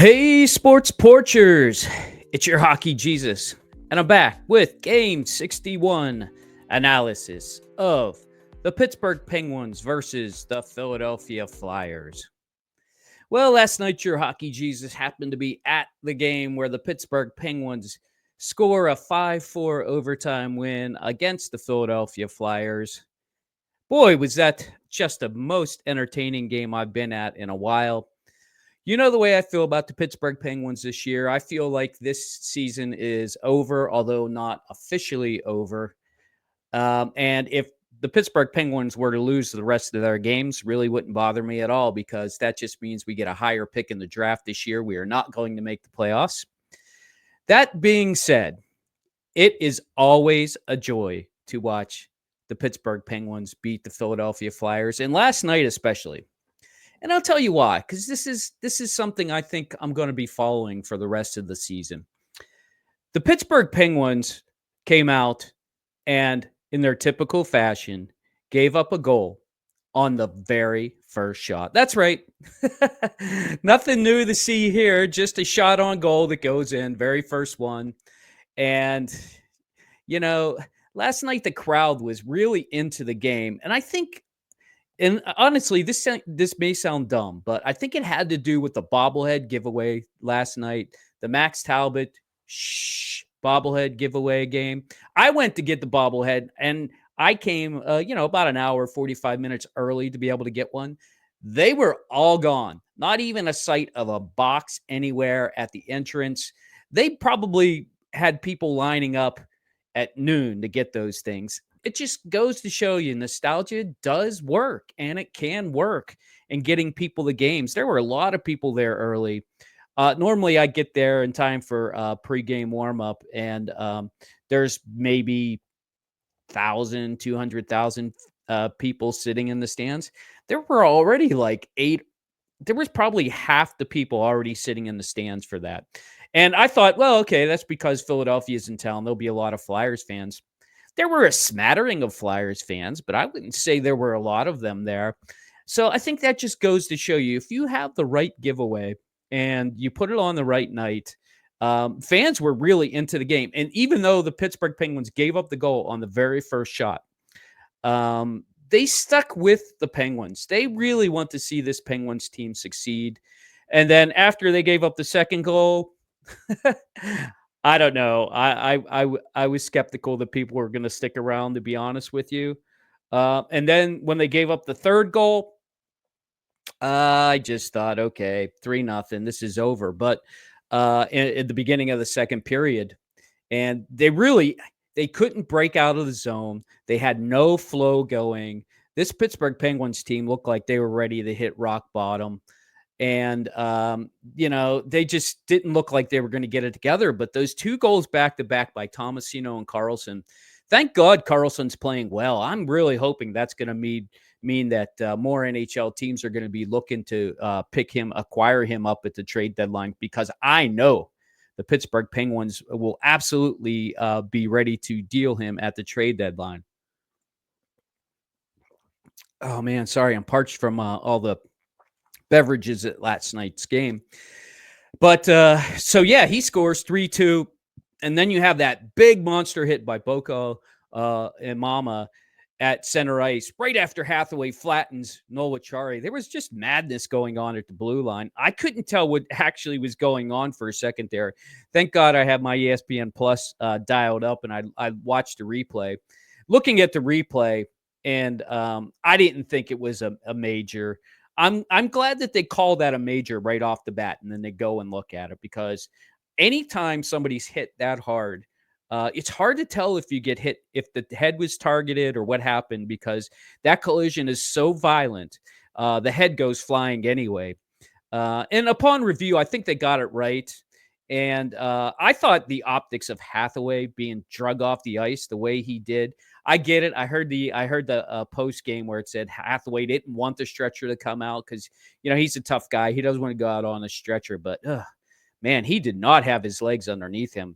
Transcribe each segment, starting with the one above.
Hey, sports porchers, it's your hockey Jesus, and I'm back with Game 61 analysis of the Pittsburgh Penguins versus the Philadelphia Flyers. Well, last night your hockey Jesus happened to be at the game where the Pittsburgh Penguins score a 5-4 overtime win against the Philadelphia Flyers. Boy, was that just the most entertaining game I've been at in a while. You know the way I feel about the Pittsburgh Penguins this year. I feel like this season is over, although not officially over. And if the Pittsburgh Penguins were to lose the rest of their games, really wouldn't bother me at all because that just means we get a higher pick in the draft this year. We are not going to make the playoffs. That being said, it is always a joy to watch the Pittsburgh Penguins beat the Philadelphia Flyers, and last night especially. And I'll tell you why, because this is something I think I'm going to be following for the rest of the season. The Pittsburgh Penguins came out and, in their typical fashion, gave up a goal on the very first shot. That's right. Nothing new to see here, just a shot on goal that goes in, very first one. And, you know, last night the crowd was really into the game. And I think, and honestly, this may sound dumb, but I think it had to do with the bobblehead giveaway last night, the Max Talbot bobblehead giveaway game. I went to get the bobblehead, and I came, about an hour, 45 minutes early to be able to get one. They were all gone. Not even a sight of a box anywhere at the entrance. They probably had people lining up at noon to get those things. It just goes to show you nostalgia does work, and it can work in getting people the games. There were a lot of people there early. Normally I get there in time for pregame warm-up, and there's maybe 1,000, 200,000 people sitting in the stands. There were already there was probably half the people already sitting in the stands for that. And I thought, well, okay, that's because Philadelphia's in town. There'll be a lot of Flyers fans. There were a smattering of Flyers fans, but I wouldn't say there were a lot of them there. So I think that just goes to show you, if you have the right giveaway and you put it on the right night, fans were really into the game. And even though the Pittsburgh Penguins gave up the goal on the very first shot, they stuck with the Penguins. They really want to see this Penguins team succeed. And then after they gave up the second goal, I don't know. I was skeptical that people were going to stick around, to be honest with you. And then when they gave up the third goal, I just thought, okay, 3-0, this is over. But at the beginning of the second period, and they couldn't break out of the zone. They had no flow going. This Pittsburgh Penguins team looked like they were ready to hit rock bottom. And, they just didn't look like they were going to get it together. But those two goals back-to-back by Tomasino and Karlsson, thank God Karlsson's playing well. I'm really hoping that's going to mean that more NHL teams are going to be looking to acquire him up at the trade deadline, because I know the Pittsburgh Penguins will absolutely be ready to deal him at the trade deadline. Oh, man, sorry, I'm parched from all the beverages at last night's game. But he scores 3-2, and then you have that big monster hit by Boko and Mama at center ice right after Hathaway flattens Noel Acciari. There was just madness going on at the blue line. I couldn't tell what actually was going on for a second there. Thank God I have my ESPN Plus dialed up, and I watched the replay. Looking at the replay, and I didn't think it was a major. I'm glad that they call that a major right off the bat, and then they go and look at it, because anytime somebody's hit that hard, it's hard to tell if you get hit, if the head was targeted or what happened, because that collision is so violent. The head goes flying anyway. And upon review, I think they got it right. And I thought the optics of Hathaway being drug off the ice the way he did, I get it. I heard the post game where it said Hathaway didn't want the stretcher to come out because, he's a tough guy. He doesn't want to go out on a stretcher. But, man, he did not have his legs underneath him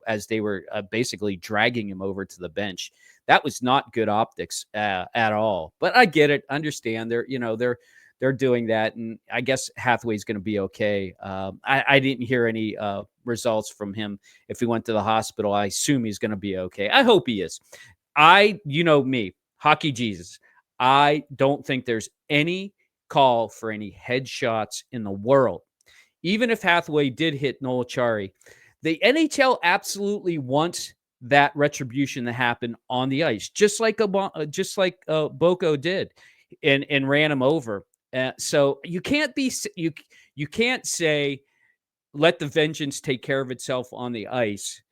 as they were basically dragging him over to the bench. That was not good optics at all. But I get it. Understand. They're they're doing that, and I guess Hathaway's going to be okay. I didn't hear any results from him. If he went to the hospital, I assume he's going to be okay. I hope he is. You know me, hockey Jesus. I don't think there's any call for any headshots in the world. Even if Hathaway did hit Noel Chari, the NHL absolutely wants that retribution to happen on the ice, just like Boko did, and ran him over. So you can't you can't say let the vengeance take care of itself on the ice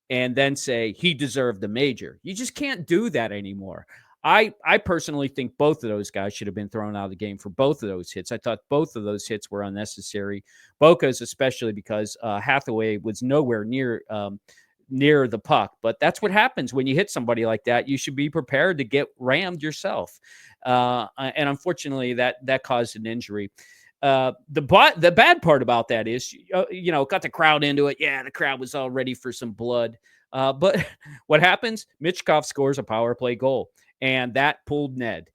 and then say he deserved the major. You just can't do that anymore. I personally think both of those guys should have been thrown out of the game for both of those hits. I thought both of those hits were unnecessary. Boca's especially because Hathaway was nowhere near the puck. But that's what happens when you hit somebody like that. You should be prepared to get rammed yourself. And unfortunately, that caused an injury. The bad part about that is, got the crowd into it. Yeah, the crowd was all ready for some blood. But what happens? Michkov scores a power play goal, and that pulled Ned.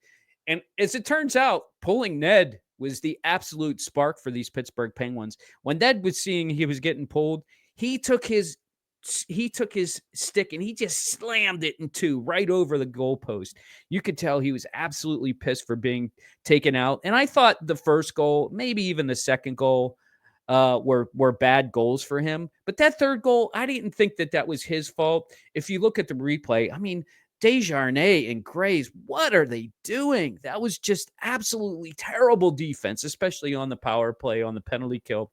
And as it turns out, pulling Ned was the absolute spark for these Pittsburgh Penguins. When Ned was seeing he was getting pulled, he took his stick and he just slammed it in two right over the goalpost. You could tell he was absolutely pissed for being taken out. And I thought the first goal, maybe even the second goal, were bad goals for him. But that third goal, I didn't think that was his fault. If you look at the replay, I mean, Desjardins and Graves, what are they doing? That was just absolutely terrible defense, especially on the power play, on the penalty kill.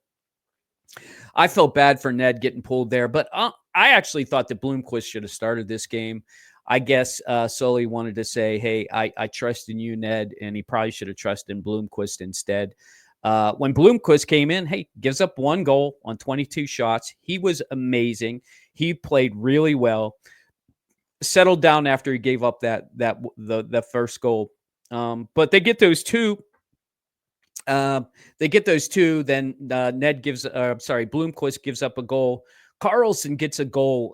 I felt bad for Ned getting pulled there, but I actually thought that Bloomqvist should have started this game. I guess Sully wanted to say, hey, I trust in you, Ned, and he probably should have trusted in Bloomqvist instead. When Bloomqvist came in, hey, gives up 1 goal on 22 shots. He was amazing. He played really well. Settled down after he gave up the first goal. But they get those two. Then Bloomqvist gives up a goal. Karlsson gets a goal,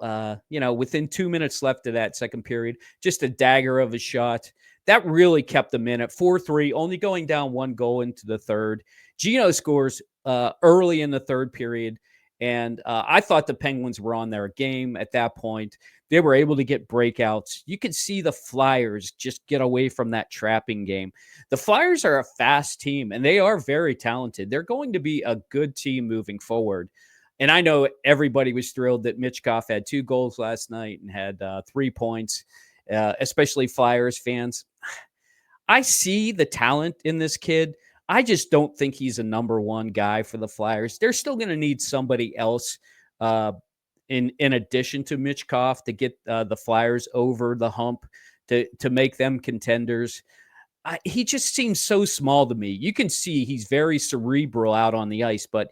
within 2 minutes left of that second period. Just a dagger of a shot. That really kept them in at 4-3, only going down 1 goal into the third. Geno scores early in the third period, and I thought the Penguins were on their game at that point. They were able to get breakouts. You could see the Flyers just get away from that trapping game. The Flyers are a fast team, and they are very talented. They're going to be a good team moving forward. And I know everybody was thrilled that Michkov had 2 goals last night and had 3 points, especially Flyers fans. I see the talent in this kid. I just don't think he's a number 1 guy for the Flyers. They're still going to need somebody else in addition to Michkov to get the Flyers over the hump to make them contenders. He just seems so small to me. You can see he's very cerebral out on the ice, but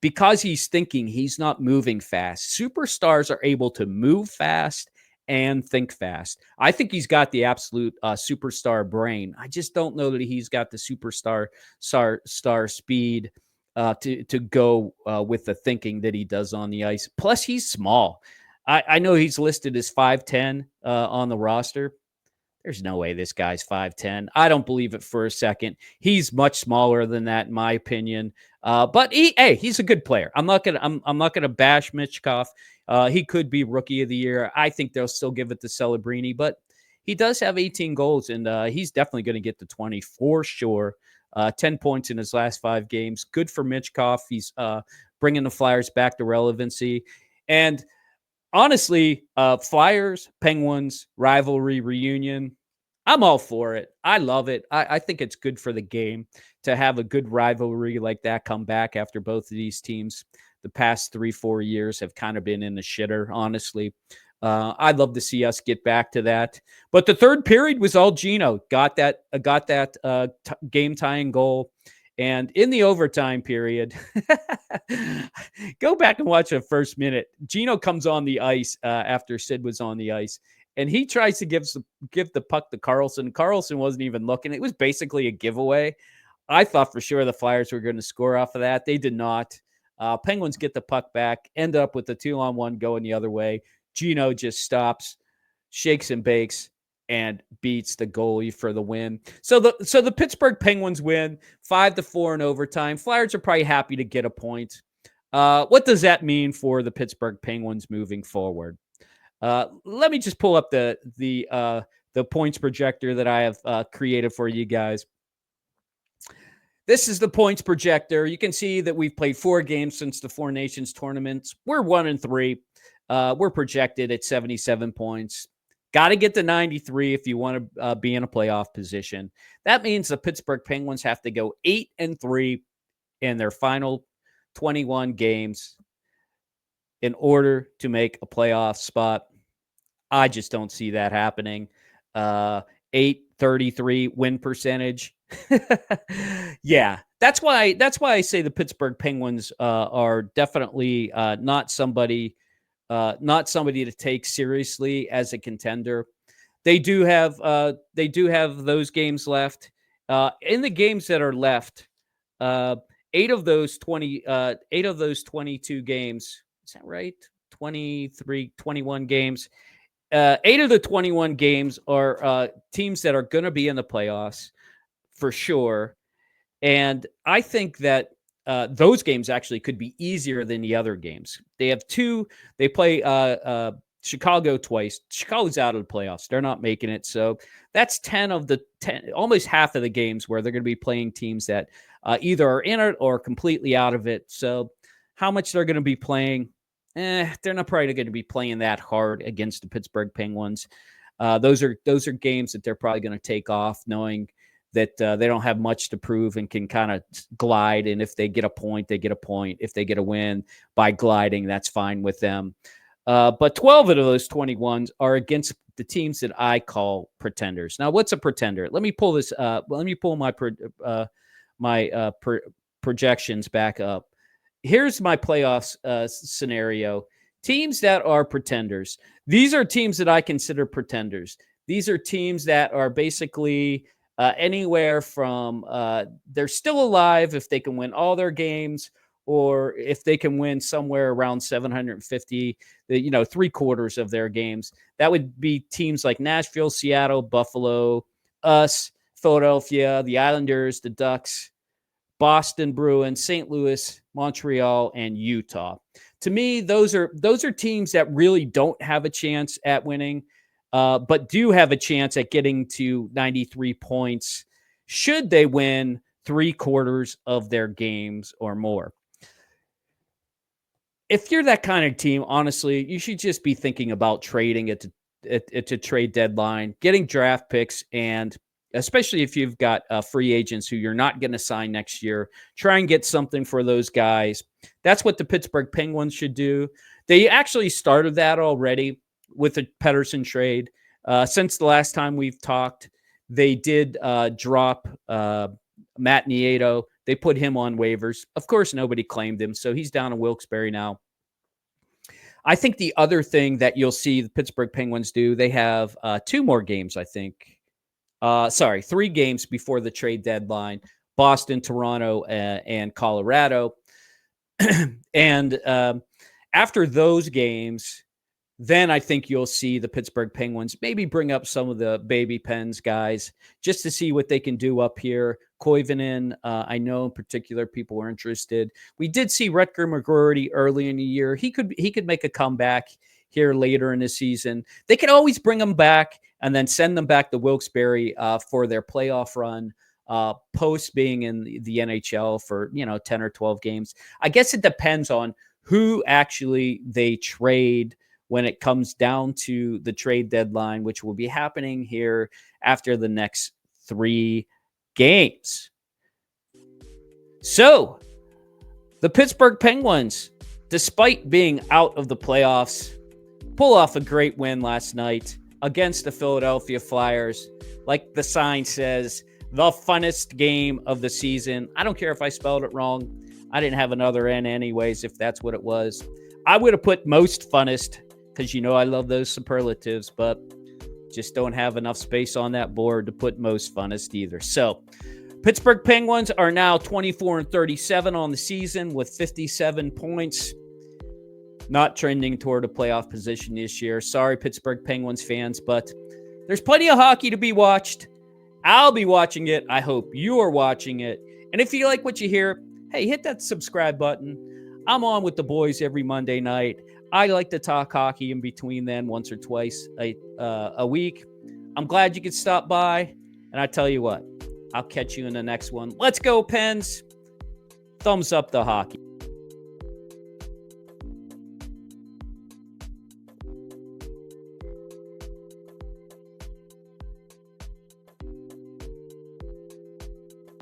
because he's thinking, he's not moving fast. Superstars are able to move fast and think fast. I think he's got the absolute superstar brain. I just don't know that he's got the superstar star speed to go with the thinking that he does on the ice. Plus, he's small. I know he's listed as 5'10" on the roster. There's no way this guy's 5'10". I don't believe it for a second. He's much smaller than that, in my opinion. But he's a good player. I'm not gonna bash Michkov. He could be rookie of the year. I think they'll still give it to Celebrini, but he does have 18 goals, and he's definitely going to get to 20 for sure. 10 points in his last 5 games. Good for Michkov. He's bringing the Flyers back to relevancy. And honestly, Flyers, Penguins, rivalry reunion, I'm all for it. I love it. I think it's good for the game to have a good rivalry like that come back after both of these teams the past 3-4 years have kind of been in the shitter, honestly. I'd love to see us get back to that. But the third period was all Geno. Got that game-tying goal. And in the overtime period, go back and watch the first minute. Geno comes on the ice after Sid was on the ice, and he tries to give the puck to Karlsson. Karlsson wasn't even looking. It was basically a giveaway. I thought for sure the Flyers were going to score off of that. They did not. Penguins get the puck back, end up with the 2-on-1 going the other way. Geno just stops, shakes and bakes, and beats the goalie for the win. So the Pittsburgh Penguins win 5-4 in overtime. Flyers are probably happy to get a point. What does that mean for the Pittsburgh Penguins moving forward? Let me just pull up the points projector that I have created for you guys. This is the points projector. You can see that we've played 4 games since the Four Nations tournaments. We're 1-3. We're projected at 77 points. Got to get to 93 if you want to be in a playoff position. That means the Pittsburgh Penguins have to go 8-3 in their final 21 games in order to make a playoff spot. I just don't see that happening. 833 win percentage. Yeah, that's why I say the Pittsburgh Penguins are definitely not somebody to take seriously as a contender. They do have those games left. In the games that are left, 8 of those 22 games. Is that right? 21 games. 8 of the 21 games are teams that are going to be in the playoffs for sure. And I think that those games actually could be easier than the other games. They have 2. They play Chicago twice. Chicago's out of the playoffs. They're not making it. So that's 10 of the 10, almost half of the games where they're going to be playing teams that either are in it or completely out of it. So how much they're going to be playing, they're not probably going to be playing that hard against the Pittsburgh Penguins. Those are games that they're probably going to take off, knowing that they don't have much to prove and can kind of glide. And if they get a point, they get a point. If they get a win by gliding, that's fine with them. But 12 of those 21s are against the teams that I call pretenders. Now, what's a pretender? Let me pull this. Let me pull my projections back up. Here's my playoffs scenario. Teams that are pretenders. These are teams that I consider pretenders. These are teams that are basically anywhere from they're still alive if they can win all their games, or if they can win somewhere around 750, 3/4 of their games. That would be teams like Nashville, Seattle, Buffalo, us, Philadelphia, the Islanders, the Ducks, Boston Bruins, St. Louis, Montreal, and Utah. To me, those are teams that really don't have a chance at winning, but do have a chance at getting to 93 points should they win 3/4 of their games or more. If you're that kind of team, honestly, you should just be thinking about trading at the trade deadline, getting draft picks, and especially if you've got free agents who you're not going to sign next year, try and get something for those guys. That's what the Pittsburgh Penguins should do. They actually started that already with the Pettersson trade. Since the last time we've talked, they did drop Matt Nieto. They put him on waivers. Of course, nobody claimed him, so he's down in Wilkes-Barre now. I think the other thing that you'll see the Pittsburgh Penguins do, they have 2 more games, I think. 3 games before the trade deadline: Boston, Toronto, and Colorado. And after those games, then I think you'll see the Pittsburgh Penguins maybe bring up some of the baby Pens guys just to see what they can do up here. Koivunen, I know in particular people were interested. We did see Rutger McGroarty early in the year. He could make a comeback here later in the season. They could always bring them back and then send them back to Wilkes-Barre for their playoff run, post being in the NHL for 10 or 12 games. I guess it depends on who actually they trade when it comes down to the trade deadline, which will be happening here after the next 3 games. So the Pittsburgh Penguins, despite being out of the playoffs, pull off a great win last night against the Philadelphia Flyers. Like the sign says, the funnest game of the season. I don't care if I spelled it wrong. I didn't have another N anyways, if that's what it was. I would have put most funnest, because I love those superlatives, but just don't have enough space on that board to put most funnest either. So Pittsburgh Penguins are now 24-37 on the season with 57 points. Not trending toward a playoff position this year. Sorry, Pittsburgh Penguins fans, but There's plenty of hockey to be watched. I'll be watching it. I hope you are watching it. And if you like what you hear, hey, hit that subscribe button. I'm on with the boys every Monday night. I like to talk hockey in between then once or twice a week. I'm glad you could stop by. And I tell you what, I'll catch you in the next one. Let's go, Pens. Thumbs up the hockey.